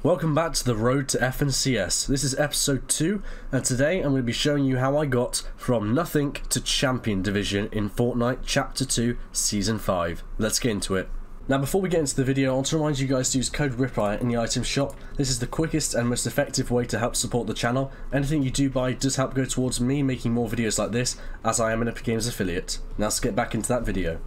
Welcome back to the Road to FNCS. This is episode 2, and today I'm going to be showing you how I got from nothing to champion division in Fortnite Chapter 2 Season 5. Let's get into it. Now before we get into the video, I want to remind you guys to use code Ripire in the item shop. This is the quickest and most effective way to help support the channel. Anything you do buy does help go towards me making more videos like this, as I am an Epic Games affiliate. Now let's get back into that video.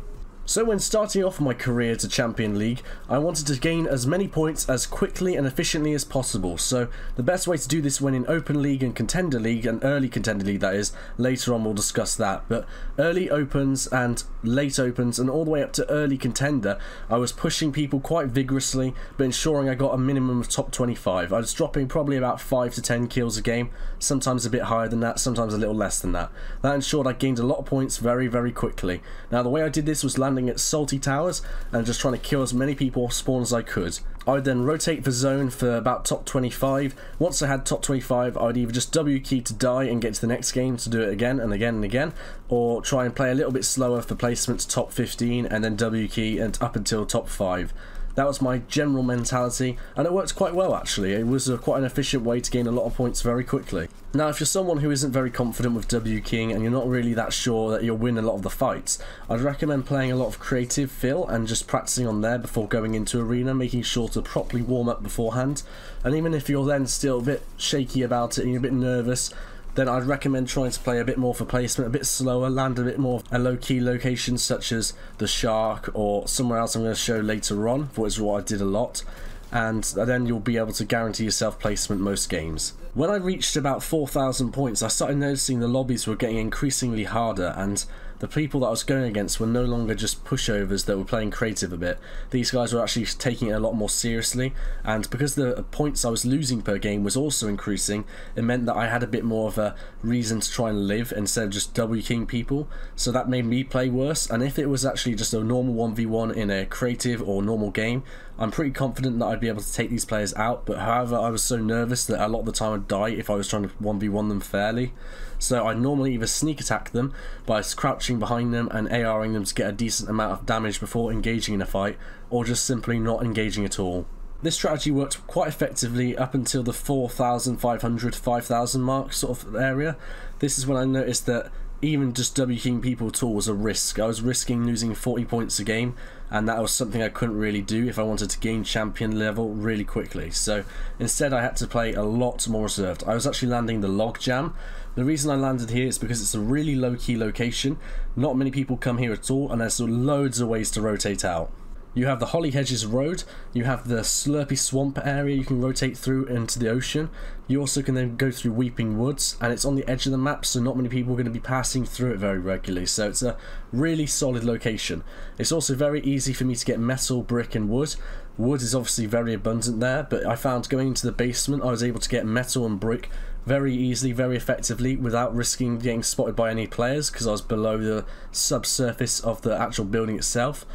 So when starting off my career to Champion League, I wanted to gain as many points as quickly and efficiently as possible. So the best way to do this when in Open League and Contender League, and Early Contender League that is, later on we'll discuss that. But Early Opens and Late Opens and all the way up to Early Contender, I was pushing people quite vigorously, but ensuring I got a minimum of top 25. I was dropping probably about 5 to 10 kills a game, sometimes a bit higher than that, sometimes a little less than that. That ensured I gained a lot of points very, very quickly. Now the way I did this was landing at salty towers and just trying to kill as many people off spawn as I could. I would then rotate for zone for about top 25. Once I had top 25, I would either just W key to die and get to the next game to do it again and again and again, or try and play a little bit slower for placement to top 15 and then W key and up until top 5. That was my general mentality, and it worked quite well actually. It was quite an efficient way to gain a lot of points very quickly. Now if you're someone who isn't very confident with W keying and you're not really that sure that you'll win a lot of the fights, I'd recommend playing a lot of creative fill and just practicing on there before going into arena, making sure to properly warm up beforehand. And even if you're then still a bit shaky about it and you're a bit nervous, then I'd recommend trying to play a bit more for placement, a bit slower, land a bit more at low-key locations such as the Shark or somewhere else I'm going to show later on, which is what I did a lot, and then you'll be able to guarantee yourself placement most games. When I reached about 4,000 points, I started noticing the lobbies were getting increasingly harder, and the people that I was going against were no longer just pushovers that were playing creative a bit. These guys were actually taking it a lot more seriously, and because the points I was losing per game was also increasing, it meant that I had a bit more of a reason to try and live instead of just W king people, so that made me play worse. And if it was actually just a normal 1v1 in a creative or normal game, I'm pretty confident that I'd be able to take these players out, but however I was so nervous that a lot of the time I'd die if I was trying to 1v1 them fairly. So I normally either sneak attack them by crouching behind them and ARing them to get a decent amount of damage before engaging in a fight, or just simply not engaging at all. This strategy worked quite effectively up until the 4,500, 5,000 mark sort of area. This is when I noticed that even just W king people at all was a risk. I was risking losing 40 points a game, and that was something I couldn't really do if I wanted to gain champion level really quickly. So instead I had to play a lot more reserved. I was actually landing the log jam. The reason I landed here is because it's a really low-key location. Not many people come here at all, and there's loads of ways to rotate out. You have the Holly Hedges Road, you have the Slurpy Swamp area you can rotate through into the ocean. You also can then go through Weeping Woods, and it's on the edge of the map, so not many people are going to be passing through it very regularly, so it's a really solid location. It's also very easy for me to get metal, brick and wood. Wood is obviously very abundant there, but I found going into the basement I was able to get metal and brick very easily, very effectively, without risking getting spotted by any players because I was below the subsurface of the actual building itself.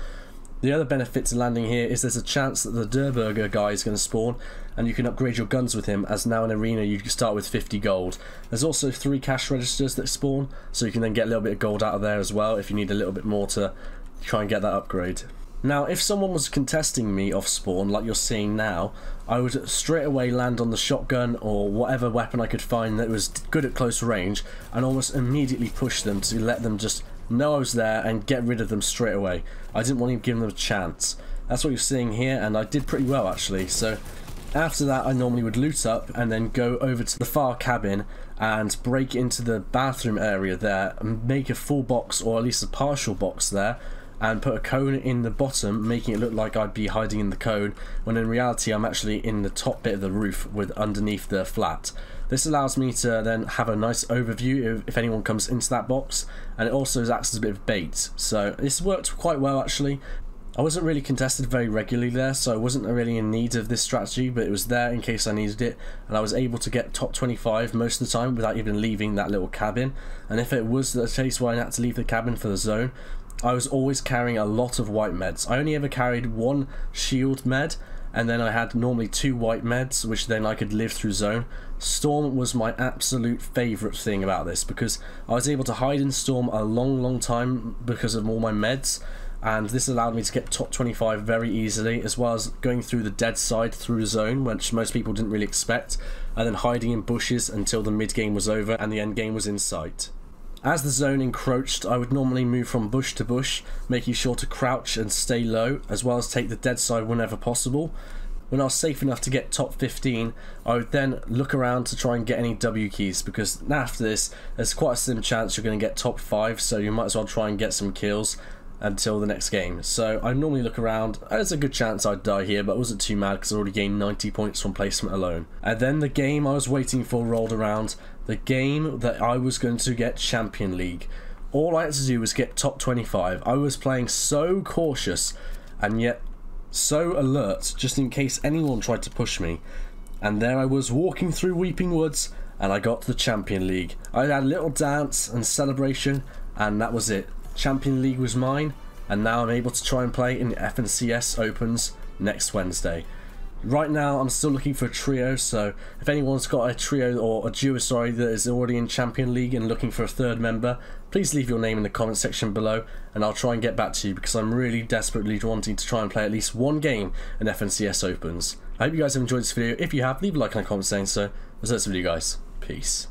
The other benefit to landing here is there's a chance that the Durburger guy is going to spawn, and you can upgrade your guns with him, as now in arena you can start with 50 gold. There's also 3 cash registers that spawn, so you can then get a little bit of gold out of there as well if you need a little bit more to try and get that upgrade. Now if someone was contesting me off spawn like you're seeing now, I would straight away land on the shotgun or whatever weapon I could find that was good at close range, and almost immediately push them to let them just know I was there and get rid of them straight away. I didn't want to give them a chance. That's what you're seeing here, and I did pretty well actually. So after that I normally would loot up and then go over to the far cabin and break into the bathroom area there and make a full box, or at least a partial box there, and put a cone in the bottom, making it look like I'd be hiding in the cone, when in reality I'm actually in the top bit of the roof with underneath the flat. This allows me to then have a nice overview if anyone comes into that box, and it also acts as a bit of bait. So this worked quite well actually. I wasn't really contested very regularly there, so I wasn't really in need of this strategy, but it was there in case I needed it, and I was able to get top 25 most of the time without even leaving that little cabin. And if it was the case where I had to leave the cabin for the zone, I was always carrying a lot of white meds. I only ever carried 1 shield med, and then I had normally 2 white meds, which then I could live through zone. Storm was my absolute favourite thing about this, because I was able to hide in Storm a long time because of all my meds, and this allowed me to get top 25 very easily, as well as going through the dead side through the zone, which most people didn't really expect, and then hiding in bushes until the mid game was over and the end game was in sight. As the zone encroached, I would normally move from bush to bush, making sure to crouch and stay low, as well as take the dead side whenever possible. When I was safe enough to get top 15, I would then look around to try and get any W keys, because after this, there's quite a slim chance you're going to get top 5, so you might as well try and get some kills until the next game. So I normally look around. There's a good chance I'd die here, but I wasn't too mad because I already gained 90 points from placement alone. And then the game I was waiting for rolled around, the game that I was going to get Champion League. All I had to do was get top 25. I was playing so cautious and yet so alert, just in case anyone tried to push me. And there I was walking through Weeping Woods, and I got to the Champion League. I had a little dance and celebration, and that was it. Champion League was mine, and now I'm able to try and play in the FNCS Opens next Wednesday. Right now I'm still looking for a trio, so if anyone's got a trio or a duo, sorry, that is already in Champion League and looking for a third member, please leave your name in the comment section below and I'll try and get back to you, because I'm really desperately wanting to try and play at least one game in FNCS Opens. I hope you guys have enjoyed this video. If you have, leave a like and a comment saying so. That's it for you guys. Peace.